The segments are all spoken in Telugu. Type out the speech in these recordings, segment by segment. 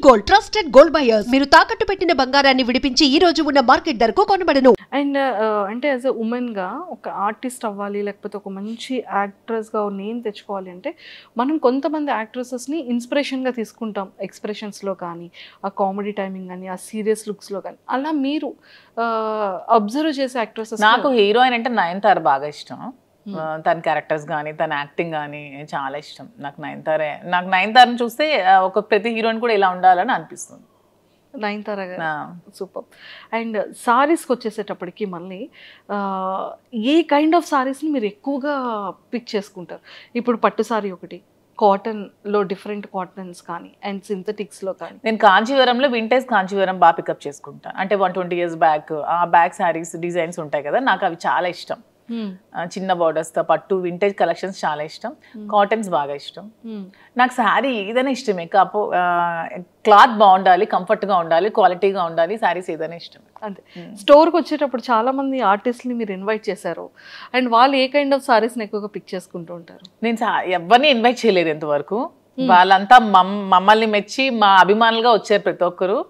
గోల్డ్ ట్రస్టెడ్ గోల్డ్ బయర్స్ మీరు తాకట్టు పెట్టిన బంగారాన్ని విడిపించి ఈ రోజు ఉన్న మార్కెట్ ధరకు కొనబడను. అండ్ అంటే యాజ్ ఎ ఉమెన్ గా ఒక ఆర్టిస్ట్ అవ్వాలి లేకపోతే ఒక మంచి యాక్ట్రెస్ గా నేమ్ తెచ్చుకోవాలి అంటే మనం కొంతమంది యాక్ట్రెసెస్ ని ఇన్స్పిరేషన్ గా తీసుకుంటాం, ఎక్స్ప్రెషన్స్ లో కానీ, ఆ కామెడీ టైమింగ్ కానీ, ఆ సీరియస్ లుక్స్ లో కానీ. అలా మీరు అబ్జర్వ్ చేసే యాక్ట్రెసెస్? నాకు హీరోయిన్ అంటే నయనతార బాగా ఇష్టం. తన క్యారెక్టర్స్ కానీ తన యాక్టింగ్ కానీ చాలా ఇష్టం. నాకు నయనతారని చూస్తే ఒక ప్రతి హీరోయిన్ కూడా ఇలా ఉండాలని అనిపిస్తుంది. నయనతార గారు సూపర్. అండ్ సారీస్కి వచ్చేసేటప్పటికి మళ్ళీ ఏ కైండ్ ఆఫ్ సారీస్ని మీరు ఎక్కువగా పిక్ చేసుకుంటారు? ఇప్పుడు పట్టు సారీ ఒకటి, కాటన్లో డిఫరెంట్ కాటన్స్ కానీ అండ్ సింథటిక్స్లో కానీ. నేను కాంచీవరంలో వింటేజ్ కాంచీవరం బాగా పికప్ చేసుకుంటాను. అంటే 120 years బ్యాక్ ఆ బ్యాక్ శారీస్ డిజైన్స్ ఉంటాయి కదా, నాకు అవి చాలా ఇష్టం. చిన్న బార్డర్స్తో పట్టు వింటేజ్ కలెక్షన్స్ చాలా ఇష్టం. కాటన్స్ బాగా ఇష్టం. నాకు శారీ ఏదైనా ఇష్టమే, క్లాత్ బాగుండాలి, కంఫర్ట్గా ఉండాలి, క్వాలిటీగా ఉండాలి, శారీస్ ఏదైనా ఇష్టం. అంతే. స్టోర్కి వచ్చేటప్పుడు చాలా మంది ఆర్టిస్ట్ని మీరు ఇన్వైట్ చేశారు అండ్ వాళ్ళు ఏ కైండ్ ఆఫ్ సారీస్ని ఎక్కువగా పిక్ చేసుకుంటూ ఉంటారు? నేను ఎవరిని ఇన్వైట్ చేయలేదు ఇంతవరకు. వాళ్ళంతా మమ్మల్ని మెచ్చి మా అభిమానులుగా వచ్చారు ప్రతి ఒక్కరు.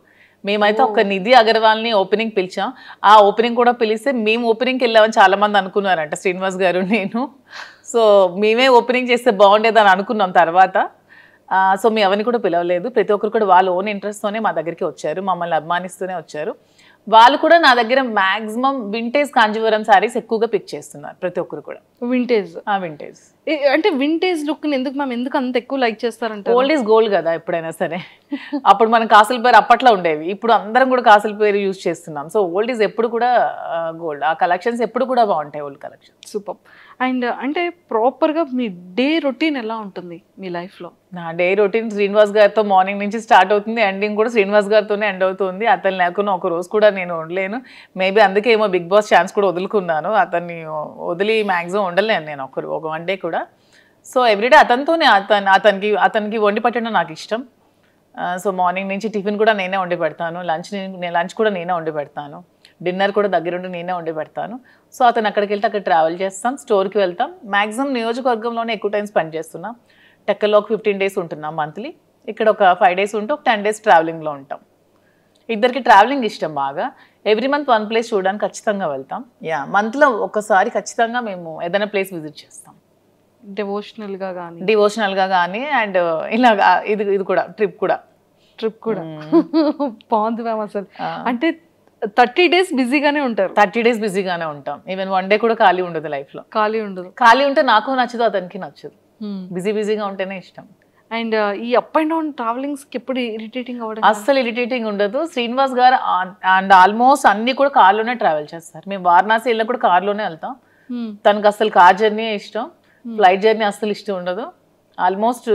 మేమైతే ఒక నిధి అగర్వాల్ని ఓపెనింగ్ పిలిచాం. ఆ ఓపెనింగ్ కూడా పిలిస్తే మేము ఓపెనింగ్కి వెళ్ళామని చాలా మంది అనుకున్నారంట, శ్రీనివాస్ గారు నేను. సో మేమే ఓపెనింగ్ చేస్తే బాగుండేదని అనుకున్నాం తర్వాత. సో మేము ఎవరిని కూడా పిలవలేదు. ప్రతి ఒక్కరు కూడా వాళ్ళ ఓన్ ఇంట్రెస్ట్తోనే మా దగ్గరికి వచ్చారు, మమ్మల్ని అభిమానిస్తూనే వచ్చారు. వాళ్ళు కూడా నా దగ్గర మ్యాక్సిమం వింటేజ్ కాంజీవరం శారీస్ ఎక్కువగా పిక్ చేస్తున్నారు ప్రతి ఒక్కరు కూడా. వింటేజ్ అంటే వింటేజ్ లుక్ ఎందుకు అంత ఎక్కువ లైక్ చేస్తారంటే? ఓల్డ్ ఈజ్ గోల్డ్ కదా ఎప్పుడైనా సరే. అప్పుడు మనం కాసుల పేరు అప్పట్లో ఉండేవి, ఇప్పుడు అందరం కూడా కాసుల పేరు యూజ్ చేస్తున్నాం. సో ఓల్డ్ ఈజ్ ఎప్పుడు కూడా గోల్డ్. ఆ కలెక్షన్స్ ఎప్పుడు కూడా బాగుంటాయి, ఓల్డ్ కలెక్షన్. సూపర్. అండ్ అంటే ప్రాపర్గా మీ డే రొటీన్ ఎలా ఉంటుంది మీ లైఫ్లో? నా డే రొటీన్ శ్రీనివాస్ గారితో మార్నింగ్ నుంచి స్టార్ట్ అవుతుంది, ఎండింగ్ కూడా శ్రీనివాస్ గారితోనే ఎండ్ అవుతుంది. అతను లేకుండా ఒక రోజు కూడా నేను ఉండలేను. మేబీ అందుకే ఏమో బిగ్ బాస్ ఛాన్స్ కూడా వదులుకున్నాను. అతన్ని వదిలి మ్యాక్సిమం ఉండలేను నేను ఒక వన్ డే కూడా. సో ఎవ్రీడే అతనితోనే, అతనికి వండి పెట్టడం నాకు ఇష్టం. సో మార్నింగ్ నుంచి టిఫిన్ కూడా నేనే వండి పెడతాను, లంచ్ కూడా నేనే వండి పెడతాను, డిన్నర్ కూడా దగ్గరుండి నేనే వండి పెడతాను. సో అతను అక్కడికి వెళ్తే అక్కడ ట్రావెల్ చేస్తాం, స్టోర్కి వెళ్తాం. మ్యాక్సిమం నియోజకవర్గంలోనే ఎక్కువ టైం స్పెండ్ చేస్తున్నాం. టెక్కల్లో ఒక 15 days ఉంటున్నాం మంత్లీ. ఇక్కడ ఒక 5 days ఉంటే ఒక 10 days ట్రావెలింగ్లో ఉంటాం. ఇద్దరికి ట్రావెలింగ్ ఇష్టం బాగా. ఎవ్రీ మంత్ వన్ ప్లేస్ చూడడానికి ఖచ్చితంగా వెళ్తాం. మంత్లో ఒకసారి ఖచ్చితంగా మేము ఏదైనా ప్లేస్ విజిట్ చేస్తాం, డివోషనల్గా కానీ అండ్ ఇలాగా. ఇది కూడా ట్రిప్ కూడా బాగుంది మ్యామ్. అసలు అంటే 30 days బిజీగానే ఉంటారు? 30 days బిజీగానే ఉంటాం. ఈవెన్ వన్ డే కూడా ఖాళీ ఉండదు లైఫ్లో. ఖాళీ ఉంటే నాకు నచ్చదు, అతనికి నచ్చదు. బిజీగా ఉంటేనే ఇష్టం. అండ్ ఈ అప్ అండ్ డౌన్ ట్రావెలింగ్స్కి ఎప్పుడు ఇరిటేటింగ్ అవ్వడం? అస్సలు ఇరిటేటింగ్ ఉండదు. శ్రీనివాస్ గారు అండ్ ఆల్మోస్ట్ అన్ని కూడా కార్లోనే ట్రావెల్ చేస్తారు. మేము వారణాసి వెళ్ళినా కూడా కార్లోనే వెళ్తాం. తనకు అసలు కార్ జర్నీ ఇష్టం, ఫ్లైట్ జర్నీ అస్సలు ఇష్టం ఉండదు. ఆల్మోస్ట్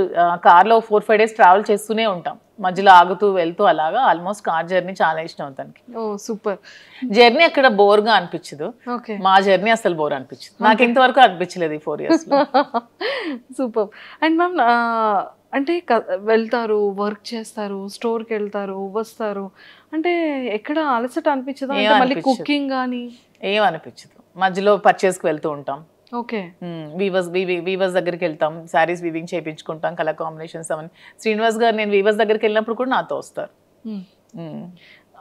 కార్లో 4-5 days ట్రావెల్ చేస్తూనే ఉంటాం, మధ్యలో ఆగుతూ వెళ్తూ అలాగా. ఆల్మోస్ట్ కార్ జర్నీ చాలా ఇష్టం తనకి. సూపర్. జర్నీ అక్కడ బోర్గా అనిపించదు, మా జర్నీ అసలు బోర్ అనిపించదు. నాకు ఇంతవరకు అనిపించలేదు ఈ 4 years. సూపర్. అండ్ మ్యామ్ అంటే వెళ్తారు, వర్క్ చేస్తారు, స్టోర్కి వెళ్తారు, వస్తారు, అంటే ఎక్కడ అలసట అనిపించదు? మళ్ళీ కుకింగ్ కానీ ఏం అనిపించదు. మధ్యలో పర్చేస్కి వెళ్తూ ఉంటాం. ఓకే. వీవర్స్ దగ్గరికి వెళ్తాం, శారీస్ వీవింగ్ చేయించుకుంటాం, కలర్ కాంబినేషన్స్ అవన్నీ. శ్రీనివాస్ గారు నేను వీవర్స్ దగ్గరికి వెళ్ళినప్పుడు కూడా నాతో వస్తారు.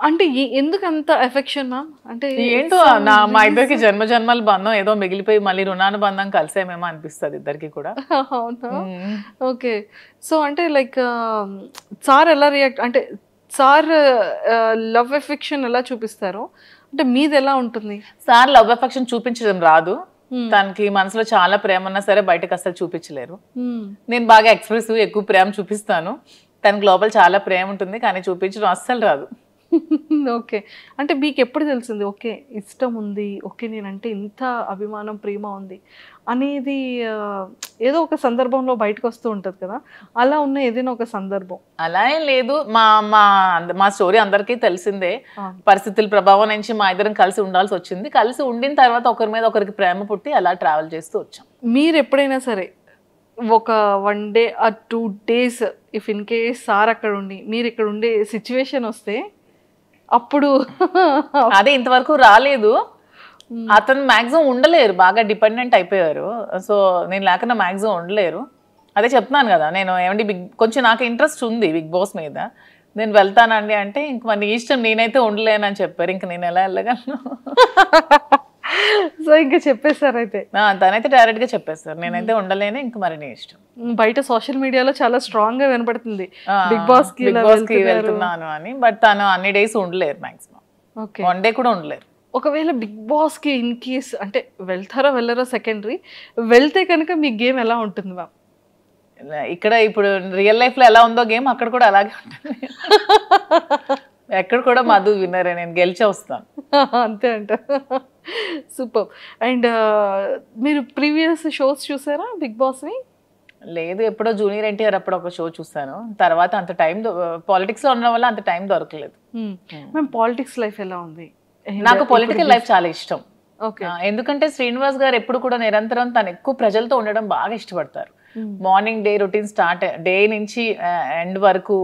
అంటే ఎందుకు అంత ఎఫెక్షన్ మ్యామ్? అంటే ఏంటో మా ఇద్దరికి జన్మల బంధం ఏదో మిగిలిపోయి మళ్ళీ రుణానుబంధం కలిసేమేమో అనిపిస్తుంది ఇద్దరికి కూడా. అవునా? ఓకే. సో అంటే లైక్ సార్ ఎలా రియాక్ట్, అంటే సార్ లవ్ ఎఫెక్షన్ ఎలా చూపిస్తారు, అంటే మీది ఎలా ఉంటుంది? సార్ లవ్ ఎఫెక్షన్ చూపించడం రాదు. తనకి మనసులో చాలా ప్రేమ ఉన్నా సరే బయటకు అసలు చూపించలేరు. నేను బాగా ఎక్స్ప్రెసివ్, ఎక్కువ ప్రేమ చూపిస్తాను. తనకి లోపల చాలా ప్రేమ ఉంటుంది కానీ చూపించడం అస్సలు రాదు. ఓకే. అంటే మీకు ఎప్పుడు తెలిసింది ఓకే ఇష్టం ఉంది, ఓకే నేనంటే ఇంత అభిమానం ప్రేమ ఉంది అనేది? ఏదో ఒక సందర్భంలో బయటకు వస్తూ ఉంటుంది కదా, అలా ఉన్న ఏదైనా ఒక సందర్భం? అలా ఏం లేదు. మా స్టోరీ అందరికీ తెలిసిందే. పరిస్థితుల ప్రభావం నుంచి మా ఇద్దరం కలిసి ఉండాల్సి వచ్చింది. కలిసి ఉండిన తర్వాత ఒకరి మీద ఒకరికి ప్రేమ పుట్టి అలా ట్రావెల్ చేస్తూ వచ్చాం. మీరు ఎప్పుడైనా సరే ఒక 1 day or 2 days if in case sir అక్కడ ఉండి మీరు ఇక్కడ ఉండే సిచ్యువేషన్ వస్తే అప్పుడు? అదే ఇంతవరకు రాలేదు. అతను మ్యాక్సిమం ఉండలేరు, బాగా డిపెండెంట్ అయిపోయారు. సో నేను లేకుండా మ్యాక్సిమం ఉండలేరు. అదే చెప్తున్నాను కదా, నేను ఏమంటే కొంచెం నాకు ఇంట్రెస్ట్ ఉంది బిగ్ బాస్ మీద. నేను వెళ్తానండి అంటే ఇంక మరి నీ ఇష్టం, నేనైతే ఉండలేనని చెప్పారు. ఇంక నేను ఎలా వెళ్ళగలను? సో ఇంకా చెప్పేశారు అయితే. తనైతే డైరెక్ట్ గా చెప్పేస్తారు, నేనైతే ఉండలేను, ఇంక మరి నీ ఇష్టం. బయట సోషల్ మీడియాలో చాలా స్ట్రాంగ్ గా వినపడుతుంది బిగ్ బాస్ కి వెళ్తున్నాను అని. బట్ తను అన్ని డేస్ ఉండలేరు, మాక్సిమం వన్ డే కూడా ఉండలేరు. ఒకవేళ బిగ్ బాస్ కి ఇన్ కేస్ అంటే వెళ్తారో వెళ్ళారో సెకండరీ, వెళ్తే కనుక మీ గేమ్ ఎలా ఉంటుంది మ్యామ్? ఇక్కడ ఇప్పుడు రియల్ లైఫ్ లో ఎలా ఉందో గేమ్ అక్కడ కూడా అలాగే ఉంటుంది. ఎక్కడ కూడా మధు విన్నరే, నేను గెలిచే వస్తాను అంతే అంట. సూపర్. అండ్ మీరు ప్రీవియస్ షోస్ చూసారా బిగ్ బాస్ని? లేదు, ఎప్పుడో జూనియర్ ఎన్టీఆర్ అప్పుడు ఒక షో చూసాను. తర్వాత అంత టైం పాలిటిక్స్ లో ఉండడం వల్ల అంత టైం దొరకలేదు. మేము పాలిటిక్స్ లైఫ్ ఎలా ఉంది? నాకు పొలిటికల్ లైఫ్ చాలా ఇష్టం. ఓకే. ఎందుకంటే శ్రీనివాస్ గారు ఎప్పుడు కూడా నిరంతరం తను ఎక్కువ ప్రజలతో ఉండడం బాగా ఇష్టపడతారు. Morning day routine start day నుంచి ఎండ్ వరకు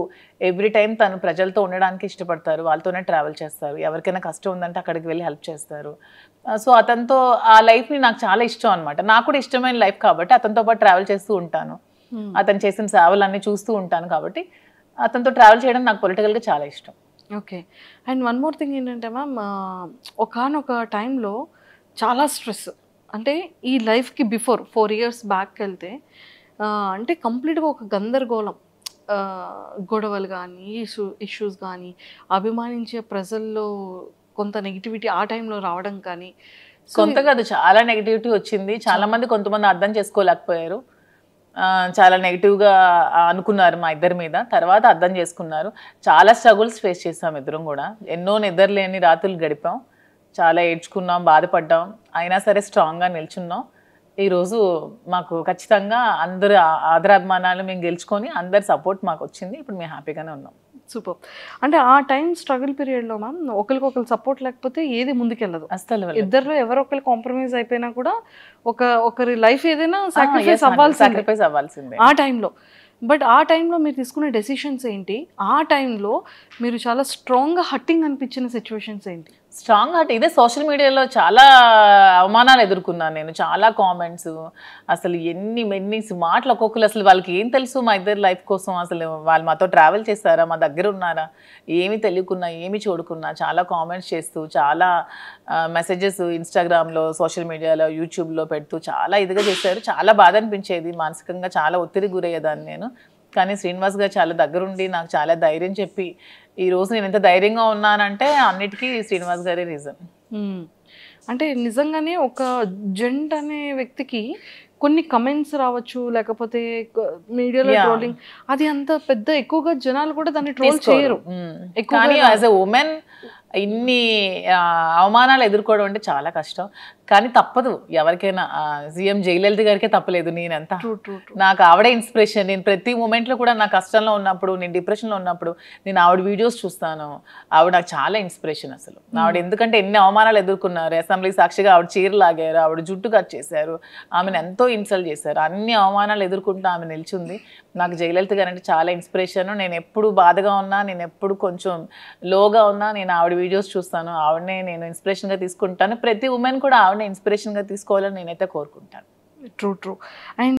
ఎవ్రీ టైం తను ప్రజలతో ఉండడానికి ఇష్టపడతారు. వాళ్ళతోనే ట్రావెల్ చేస్తారు. ఎవరికైనా కష్టం ఉందంటే అక్కడికి వెళ్ళి హెల్ప్ చేస్తారు. సో అతనితో ఆ లైఫ్ని నాకు చాలా ఇష్టం అనమాట. నాకు కూడా ఇష్టమైన లైఫ్ కాబట్టి అతనితో పాటు ట్రావెల్ చేస్తూ ఉంటాను. అతను చేసిన సేవలన్నీ చూస్తూ ఉంటాను కాబట్టి అతనితో ట్రావెల్ చేయడం నాకు పొలిటికల్గా చాలా ఇష్టం. Okay. And one more thing ఏంటంటే మ్యామ్, ఒకానొక టైంలో చాలా స్ట్రెస్, అంటే ఈ లైఫ్కి బిఫోర్ 4 years బ్యాక్ వెళ్తే అంటే కంప్లీట్గా ఒక గందరగోళం, గొడవలు కానీ ఇష్యూస్ కానీ, అభిమానించే ప్రజల్లో కొంత నెగిటివిటీ ఆ టైంలో రావడం కానీ. కొంత కాదు, చాలా నెగిటివిటీ వచ్చింది. చాలా మంది కొంతమంది అర్థం చేసుకోలేకపోయారు, చాలా నెగిటివ్గా అనుకున్నారు మా ఇద్దరి మీద. తర్వాత అర్థం చేసుకున్నారు. చాలా స్ట్రగుల్స్ ఫేస్ చేసాం ఇద్దరం కూడా. ఎన్నో నిద్రలేని రాత్రులు గడిపాం, చాలా ఏడ్చుకున్నాం, బాధపడ్డాం. అయినా సరే స్ట్రాంగ్గా నిల్చున్నాం. ఈరోజు మాకు ఖచ్చితంగా అందరు ఆదరాభిమానాలు మేము గెలుచుకొని అందరి సపోర్ట్ మాకు వచ్చింది. ఇప్పుడు మేము హ్యాపీగానే ఉన్నాం. సూపర్. అంటే ఆ టైం స్ట్రగుల్ పీరియడ్లో మ్యామ్ ఒకరికొకరు సపోర్ట్ లేకపోతే ఏది ముందుకెళ్ళదు. అసలు ఇద్దరు ఎవరో ఒకరు కాంప్రమైజ్ అయిపోయినా కూడా ఒకరి లైఫ్ ఏదైనా సాక్రిఫైస్ అవ్వాల్సిందే ఆ టైంలో. బట్ ఆ టైంలో మీరు తీసుకునే డెసిషన్స్ ఏంటి? ఆ టైంలో మీరు చాలా స్ట్రాంగ్గా హట్టింగ్ అనిపించిన సిచ్యువేషన్స్ ఏంటి? స్ట్రాంగ్ హార్ట్ ఇదే. సోషల్ మీడియాలో చాలా అవమానాలు ఎదుర్కొన్నాను నేను, చాలా కామెంట్స్, అసలు ఎన్ని మాటలు ఒక్కొక్కరు. అసలు వాళ్ళకి ఏం తెలుసు మా ఇద్దరు లైఫ్ కోసం? అసలు వాళ్ళు మాతో ట్రావెల్ చేస్తారా, మా దగ్గర ఉన్నారా, ఏమి తెలియకున్నా ఏమి చూడకున్నా చాలా కామెంట్స్ చేస్తూ, చాలా మెసేజెస్ ఇన్స్టాగ్రామ్లో, సోషల్ మీడియాలో, యూట్యూబ్లో పెడుతూ చాలా ఇదిగా చేశారు. చాలా బాధ అనిపించేది, మానసికంగా చాలా ఒత్తిడి గురయ్యేదాన్ని నేను. కానీ శ్రీనివాస్ గారు చాలా దగ్గరుండి నాకు చాలా ధైర్యం చెప్పి ఈరోజు నేను ఎంత ధైర్యంగా ఉన్నానంటే అన్నిటికీ శ్రీనివాస్ గారే రీజన్. అంటే నిజంగానే ఒక జెంట్ అనే వ్యక్తికి కొన్ని కమెంట్స్ రావచ్చు, లేకపోతే మీడియాలో ట్రోలింగ్, అది అంత పెద్ద ఎక్కువగా జనాలు కూడా దాన్ని ట్రోల్ చేయరు. కానీ యాజ్ ఎ ఉమెన్ ఇన్ని అవమానాలు ఎదుర్కోవడం అంటే చాలా కష్టం. కానీ తప్పదు ఎవరికైనా. సీఎం జయలలిత గారికే తప్పలేదు. నేనంతా నాకు ఆవిడే ఇన్స్పిరేషన్. నేను ప్రతి మూమెంట్లో కూడా నా కష్టంలో ఉన్నప్పుడు, నేను డిప్రెషన్లో ఉన్నప్పుడు నేను ఆవిడ వీడియోస్ చూస్తాను. ఆవిడ నాకు చాలా ఇన్స్పిరేషన్ అసలు. ఆవిడ ఎందుకంటే ఎన్ని అవమానాలు ఎదుర్కొన్నారు. అసెంబ్లీ సాక్షిగా ఆవిడ చీర లాగారు, ఆవిడ జుట్టు కట్ చేశారు, ఆమెను ఎంతో ఇన్సల్ట్ చేశారు. అన్ని అవమానాలు ఎదుర్కొంటూ ఆమె నిల్చుంది. నాకు జయలలిత గారు అంటే చాలా ఇన్స్పిరేషన్. నేను ఎప్పుడు బాధగా ఉన్నా, నేను ఎప్పుడు కొంచెం లోగా ఉన్నా నేను ఆవిడ వీడియోస్ చూస్తాను. ఆవిడనే నేను ఇన్స్పిరేషన్గా తీసుకుంటాను. ప్రతి ఉమెన్ కూడా ఆవిడనే ఇన్స్పిరేషన్గా తీసుకోవాలని నేనైతే కోరుకుంటాను. ట్రూ. అండ్